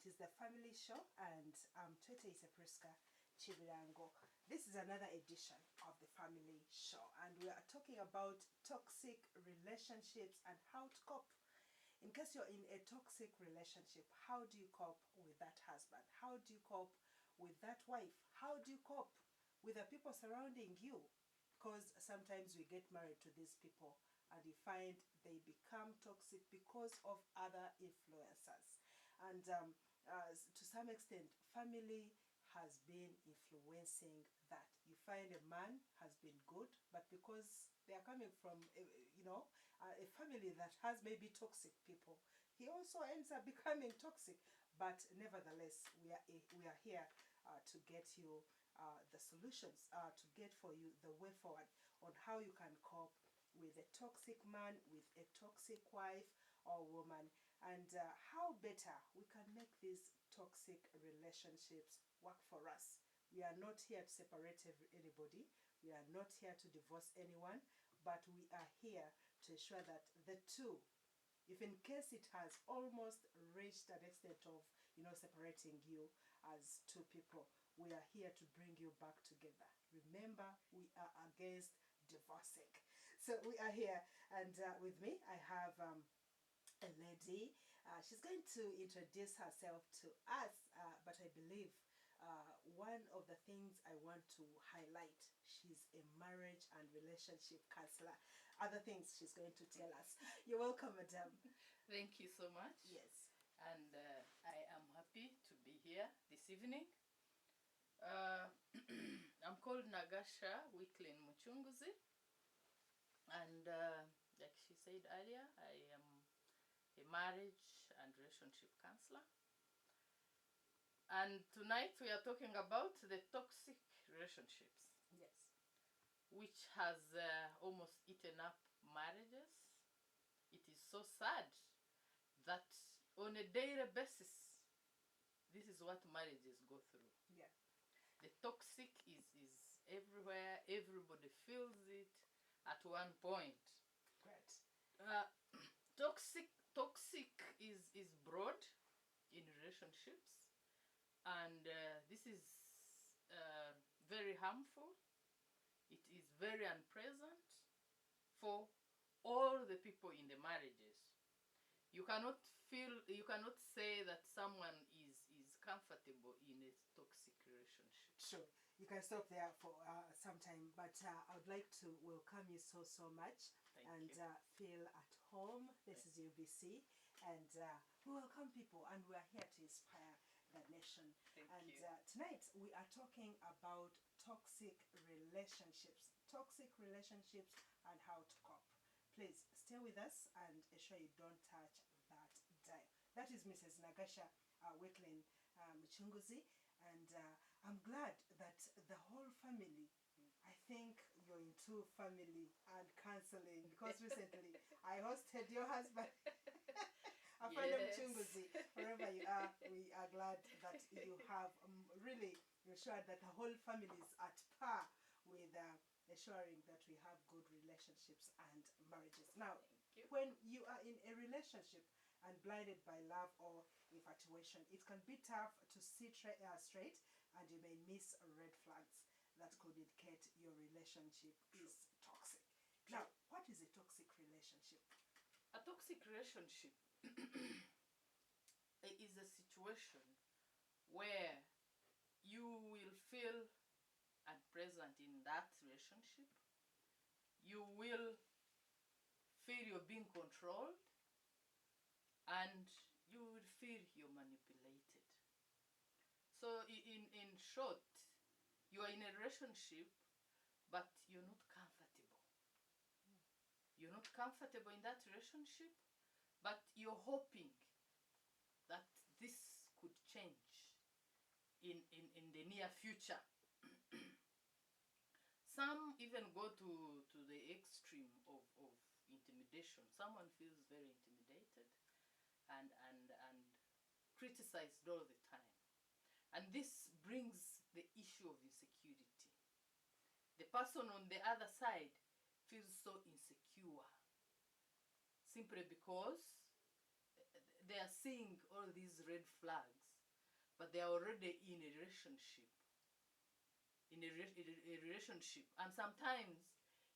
It is the family show, and Tete is a Priska Chibirango. This is another edition of the family show, and we are talking about toxic relationships and how to cope. In case you're in a toxic relationship, how do you cope with that husband? How do you cope with that wife? How do you cope with the people surrounding you? Because sometimes we get married to these people and you find they become toxic because of other influencers. And to some extent, family has been influencing that. You find a man has been good, but because they are coming from, a family that has maybe toxic people, he also ends up becoming toxic. But nevertheless, we are here to get you the solutions, to get for you the way forward on how you can cope with a toxic man, with a toxic wife or woman, and how better we can make these toxic relationships work for us. We are not here to separate anybody. We are not here to divorce anyone, but we are here to ensure that the two, if in case it has almost reached an extent of, separating you as two people, we are here to bring you back together. Remember, we are against divorcing. So we are here, and with me I have a lady. She's going to introduce herself to us, but I believe one of the things I want to highlight, she's a marriage and relationship counselor. Other things she's going to tell us. You're welcome, madam. Thank you so much. Yes. And I am happy to be here this evening. I'm called Nagasha Wicklin Mucunguzi, and like she said earlier, I am a marriage and relationship counselor. And tonight we are talking about the toxic relationships. Yes. Which has almost eaten up marriages. It is so sad that on a daily basis, this is what marriages go through. Yeah. The toxic is everywhere. Everybody feels it at one point. Great. Toxic is broad in relationships, and this is very harmful. It is very unpleasant for all the people in the marriages. You cannot say that someone is comfortable in a toxic relationship. Sure. You can stop there for some time, but I would like to welcome you so much. Thank you. Feel at home. This is UBC, and we welcome people, and we are here to inspire the nation. Thank you. Tonight we are talking about toxic relationships and how to cope. Please stay with us and ensure you don't touch that dial. That is Mrs. Nagasha Wicklin Mucunguzi, and I'm glad that the whole family, I think you're into family and counseling, because recently I hosted your husband, Afandej Mucunguzi. Wherever you are, we are glad that you have really ensured that the whole family is at par with ensuring that we have good relationships and marriages. Now, when you are in a relationship and blinded by love or infatuation, it can be tough to see straight, and you may miss red flags that could indicate your relationship is toxic. Now, what is a toxic relationship? A toxic relationship is a situation where you will feel unpleasant in that relationship. You will feel you're being controlled, and you will feel you're manipulated. So in short, you are in a relationship, but you're not comfortable. You're not comfortable in that relationship, but you're hoping that this could change in the near future. Some even go to the extreme of intimidation. Someone feels very intimidated and criticized all the time. And this brings the issue of insecurity. The person on the other side feels so insecure simply because they are seeing all these red flags but they are already in a relationship. A relationship, and sometimes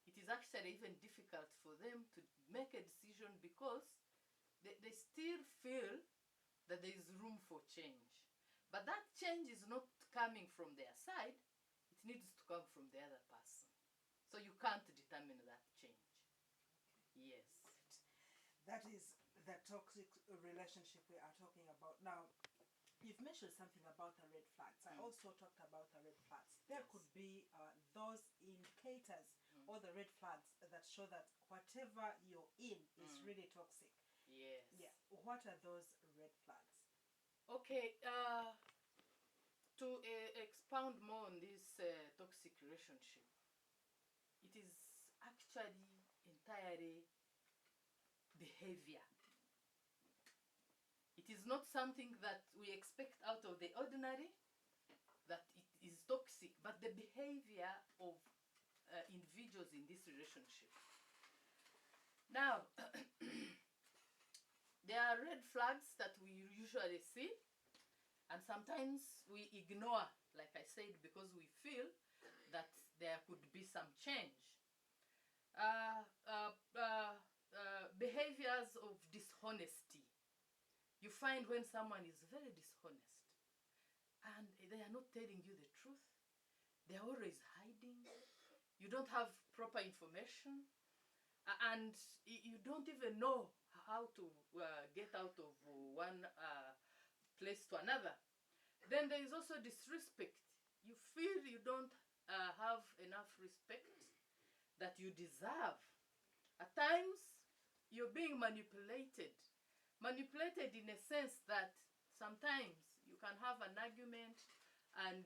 it is actually even difficult for them to make a decision because they still feel that there is room for change. But that change is not coming from their side, it needs to come from the other person. So you can't determine that change. Okay. Yes. That is the toxic relationship we are talking about. Now, you've mentioned something about the red flags. I also talked about the red flags. There could be those indicators or the red flags that show that whatever you're in is really toxic. Yes. Yeah. What are those red flags? Okay. To expound more on this toxic relationship, it is actually entirely behavior. It is not something that we expect out of the ordinary, that it is toxic, but the behavior of individuals in this relationship. Now, there are red flags that we usually see, and sometimes we ignore, like I said, because we feel that there could be some change. Behaviors of dishonesty. You find when someone is very dishonest and they are not telling you the truth, they are always hiding, you don't have proper information, and you don't even know how to get out of one place to another. Then there is also disrespect. You feel you don't have enough respect that you deserve. At times, you're being manipulated. Manipulated in a sense that sometimes you can have an argument and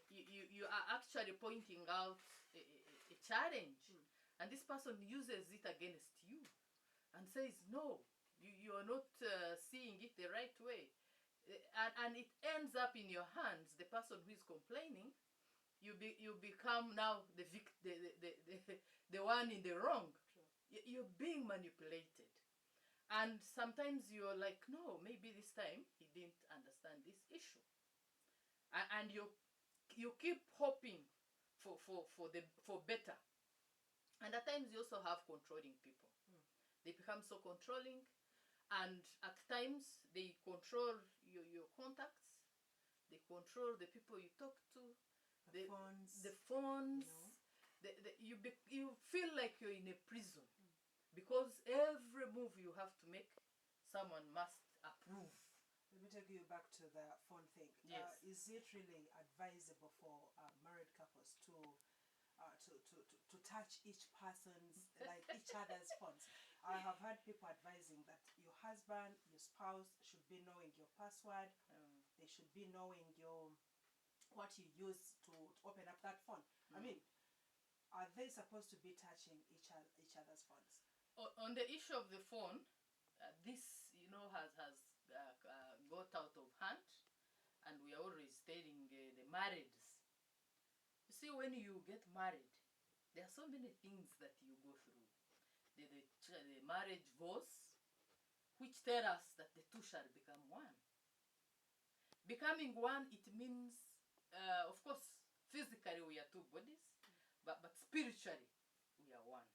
you are actually pointing out a challenge, and this person uses it against you and says, no, you are not seeing it the right way. And it ends up in your hands, the person who is complaining. You become now the one in the wrong. Sure. You're being manipulated. And sometimes you're like, no, maybe this time he didn't understand this issue. And you keep hoping for better. And at times you also have controlling people. They become so controlling, and at times they control your contacts, they control the people you talk to, the phones. You know? You feel like you're in a prison. Because every move you have to make, someone must approve. Let me take you back to the phone thing. Yes. Is it really advisable for married couples to touch each person's, like each other's phones? I have heard people advising that your husband, your spouse should be knowing your password. They should be knowing what you use to open up that phone. I mean, are they supposed to be touching each other's phones? On the issue of the phone, this has got out of hand, and we are always telling the marrieds. You see, when you get married, there are so many things that you go through. The marriage vows, which tell us that the two shall become one. Becoming one, it means, of course, physically we are two bodies, but spiritually we are one.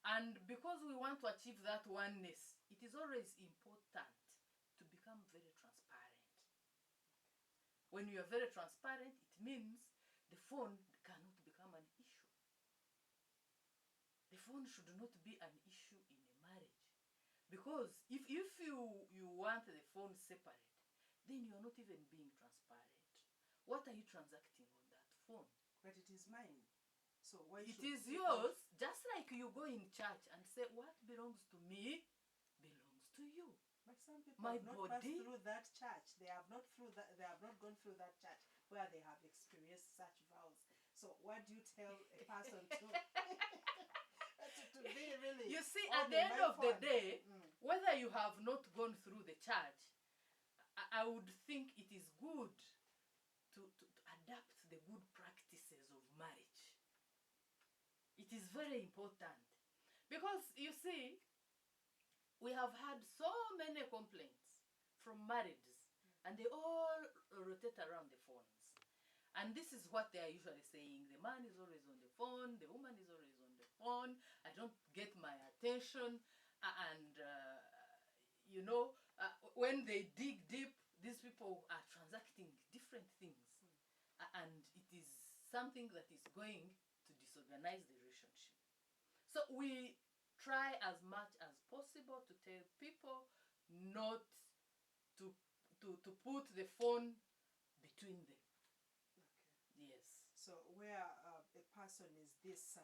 And because we want to achieve that oneness, it is always important to become very transparent. When you are very transparent, it means the phone cannot become an issue. The phone should not be an issue in a marriage. Because if you want the phone separate, then you are not even being transparent. What are you transacting on that phone? But it is mine. So why it is yours, just like you go in church and say, what belongs to me belongs to you. But some people My have not body, passed through that church. They have not gone through that church where they have experienced such vows. So what do you tell a person to to be really? You see, at the end of the day, whether you have not gone through the church, I would think it is good to adapt the good practices of marriage. It is very important. Because, you see, we have had so many complaints from marrieds, and they all rotate around the phones. And this is what they are usually saying. The man is always on the phone. The woman is always on the phone. I don't get my attention. And, you know, when they dig deep, these people are transacting different things. And it is something that is going to disorganize the relationship. So we try as much as possible to tell people not to put the phone between them. Okay. Yes. So where a person is this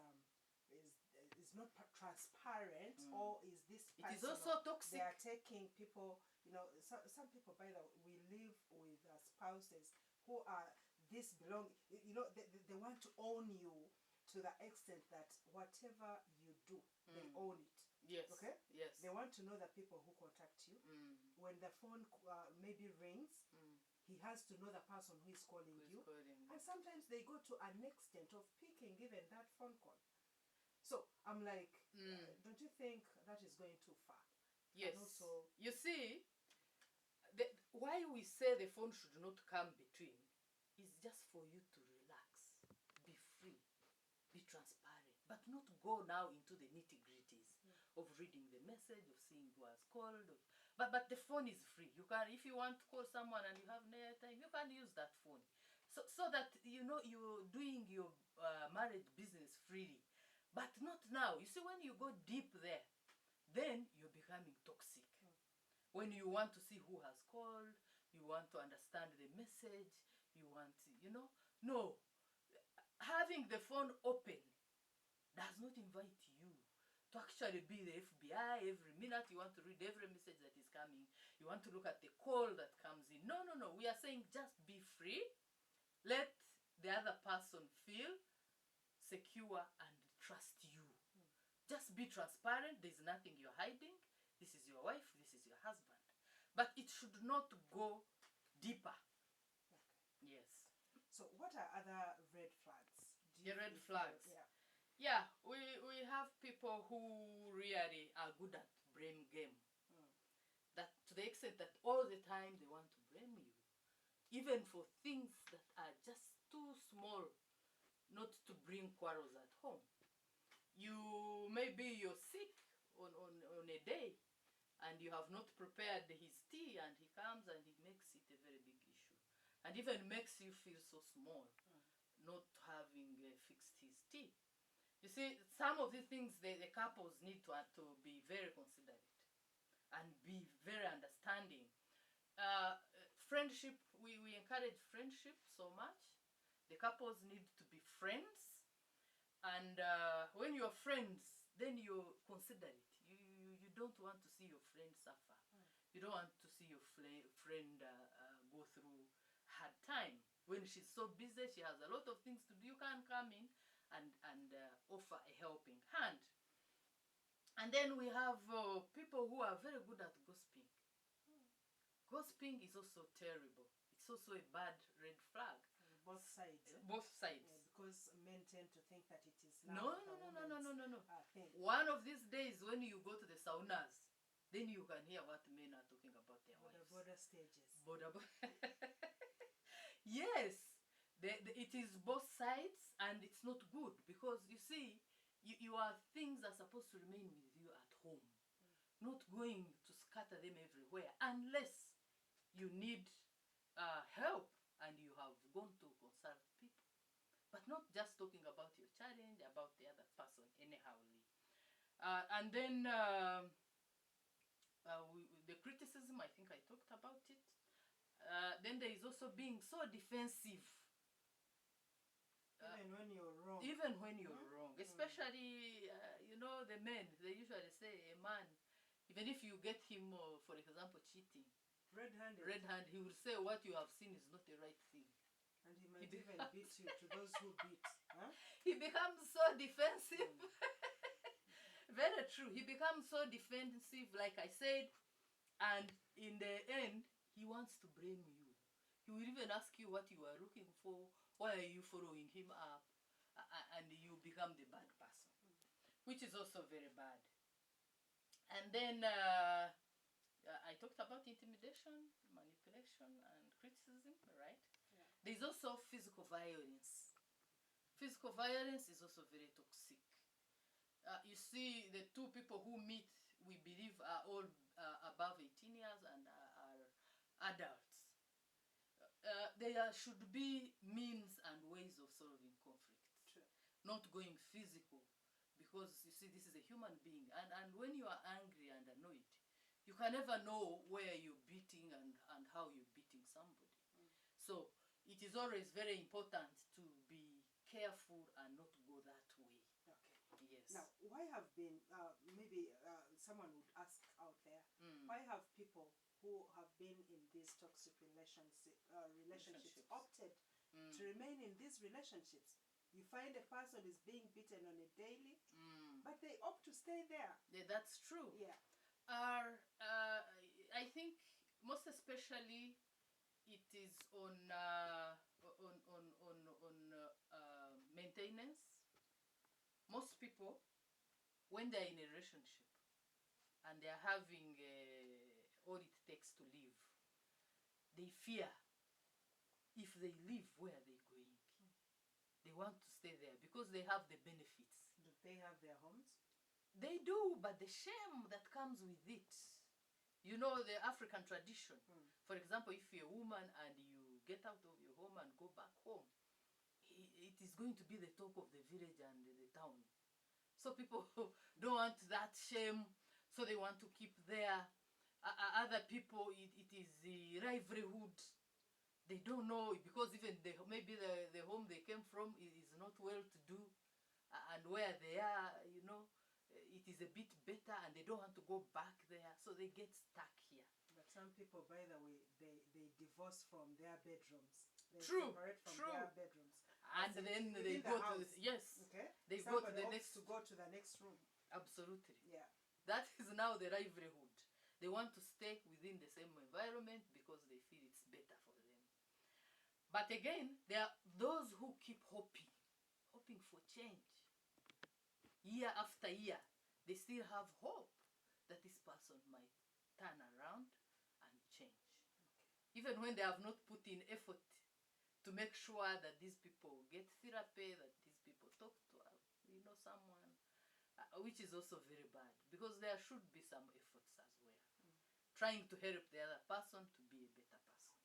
is not transparent, or is this person, it is also toxic. They are taking people, you know, some people, by the way, we live with spouses who are this belong, you know, they want to own you to the extent that whatever you do, they own it. Yes. Okay? Yes. They want to know the people who contact you. When the phone maybe rings, he has to know the person who is calling you. And sometimes they go to an extent of picking even that phone call. So I'm like, don't you think that is going too far? Yes. And also, you see, why we say the phone should not come between is just for you to relax, be free, be transparent, but not go now into the nitty-gritties of reading the message, of seeing who has called. But the phone is free. You can, if you want to call someone and you have no time, you can use that phone. So that, you know, you're doing your marriage business freely. But not now. You see, when you go deep there, then you're becoming toxic. When you want to see who has called, you want to understand the message, you want to, you know, no. Having the phone open does not invite you to actually be the FBI. Every minute you want to read every message that is coming. You want to look at the call that comes in. No. We are saying just be free. Let the other person feel secure and trust you. Just be transparent. There's nothing you're hiding. This is your wife. This is your husband. But it should not go deeper. Okay. Yes. So what are other red flags? The red flags. Yeah, we have people who really are good at blame game. That to the extent that all the time they want to blame you, even for things that are just too small, not to bring quarrels at home. Maybe you're sick on a day, and you have not prepared his tea, and he comes and he makes it a very big issue, and even makes you feel so small, not having fixed his tea. You see, some of these things the couples need to be very considerate and be very understanding. Friendship, we encourage friendship so much. The couples need to be friends, and when you're friends, then you consider it. You don't want to see your friend suffer. You don't want to see your friend go through hard time. When she's so busy, she has a lot of things to do, you can come in and offer a helping hand. And then we have people who are very good at gossiping. Gossiping is also terrible. It's also a bad red flag. Both sides. Both sides. Yeah, because men tend to think that it is no. One of these days when you go to the saunas, then you can hear what men are talking about their wives. Border stages. Yes. It is both sides, and it's not good, because you see, your things are supposed to remain with you at home, not going to scatter them everywhere, unless you need help and you have gone to consult people. But not just talking about your challenge, about the other person anyhowly. And then the criticism, I think I talked about it. Then there is also being so defensive. Even when you're wrong. Even when you're wrong. Especially, you know, the men, they usually say a man, even if you get him, for example, cheating, red-handed, he will say what you have seen is not the right thing. And he might even beat you to those who beat. Huh? He becomes so defensive. Very true. He becomes so defensive, like I said, and in the end, he wants to blame you. He will even ask you what you are looking for, why are you following him up, and you become the bad person, which is also very bad. And then I talked about intimidation, manipulation, and criticism. racism, right? Yeah. There's also physical violence. Physical violence is also very toxic. You see, the two people who meet, we believe, are all above 18 years and are adults. There should be means and ways of solving conflicts, True. not going physical, because you see, this is a human being, and when you are angry and annoyed, you can never know where you're beating and how you're beating somebody. So it is always very important to be careful and not go that way. Okay. Yes. Now, why have been, maybe someone would ask out there, why have people who have been in these toxic relationships opted to remain in these relationships? You find a person is being beaten on a daily, but they opt to stay there. Yeah, that's true. Yeah. I think most especially it is on maintenance. Most people, when they're in a relationship and they're having all it takes to live, they fear if they leave, where are they going? They want to stay there because they have the benefits. Do they have their homes? They do, but the shame that comes with it. You know, the African tradition. For example, if you're a woman and you get out of your home and go back home, it is going to be the talk of the village and the town. So people don't want that shame, so they want to keep there. Other people, it is the livelihood. They don't know, because even maybe the home they came from is not well to do, and where they are, you know, it is a bit better, and they don't want to go back there, so they get stuck here. But some people, by the way, they divorce from their bedrooms. They True, separate from true. their bedrooms. And then they go to yes. Okay. They Somebody go to the opts next. to go to the next room. Absolutely. Yeah. That is now the livelihood. They want to stay within the same environment because they feel it's better for them. But again, there are those who keep hoping for change. Year after year, they still have hope that this person might turn around and change. Okay. Even when they have not put in effort to make sure that these people get therapy, that these people talk to, someone, which is also very bad, because there should be some efforts as well. Trying to help the other person to be a better person.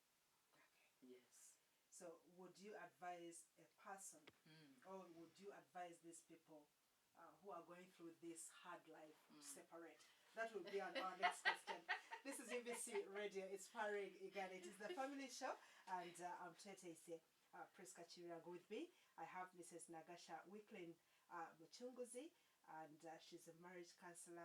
Okay. Yes. So would you advise a person, or would you advise these people who are going through this hard life to separate? That will be on our next question. This is UBC Radio, Inspiring Uganda. It is the family show, and I'm Tete Priska Chiriago. With me, I have Mrs. Nagasha Wicklin Mucunguzi, and she's a marriage counselor.